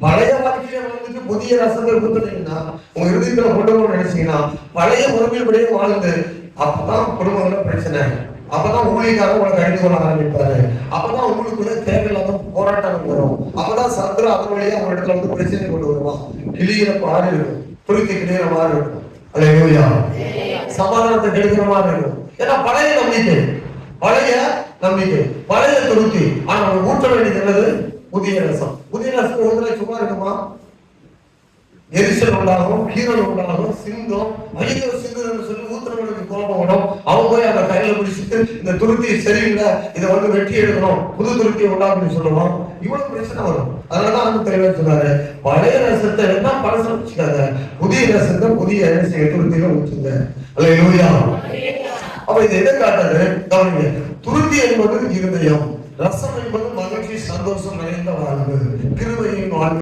பழைய வாழ்க்கையில வந்துட்டு புதிய ரசத்தை கொடுத்துட்டீங்கன்னா உங்க இறுதிக்குள்ள கொண்டு போகணும்னு நினைச்சீங்கன்னா பழைய முறைமைப்படியே வாழ்ந்து அப்பதான் குடும்பங்கள பிரச்சனை, அப்பதான் ஊழியக்காரன் உங்களை கழிந்து கொள்ள ஆரம்பிப்பாரு, அப்பதான் உங்களுக்குள்ள தேவையில்லாத போராட்டம் வரும், அப்பதான் சந்திர அதன் வழியா உங்க இடத்துல வந்து பிரச்சனை கொண்டு வருவான். கிளியிற பாடு இருக்கும், துருத்தி கிளியிற மாதிரி இருக்கும், அல்லேலூயா, சமாதானத்தை கெடுக்கிற மாதிரி இருக்கும். ஏன்னா பழைய நம்பிக்கை, பழைய நம்பிக்கை, பழைய துருத்தி. ஆனா நம்ம ஊற்ற வேண்டியது என்னது? புதிய ரசம். புதிய ரசம் ஒரு சும்மா இருக்குமா? எரிசல் உண்டாகும், கீரல் உண்டாகும், சிங்கம் ஐயோ சிங்கம் சொல்லி ஊத்துறவங்களுக்கு கோபம் வரும். அவங்க போய் அந்த கையில பிடிச்சிட்டு இந்த துருத்தி சரியில்லை, இதை வந்து வெட்டி எடுக்கணும், புது துருத்தியை உண்டாக்குன்னு சொல்லுவோம். இவ்வளவு பிரச்சனை வரும். அதனாலதான் வந்து தெளிவா சொன்னாரு, பழைய ரசத்தை என்ன பழசம் வச்சுக்காத, புதிய ரசத்தை புதிய துருத்தியில ஊற்றுங்க. அல்லேலூயா. அப்ப இது எதை காட்டுறது? கவனிங்க. துருத்தி என்பது இருதயம், ரசம் என்பது மகிழ்ச்சி, சந்தோஷம் நிறைந்த வாழ்வு, கிருபையின் வாழ்வு.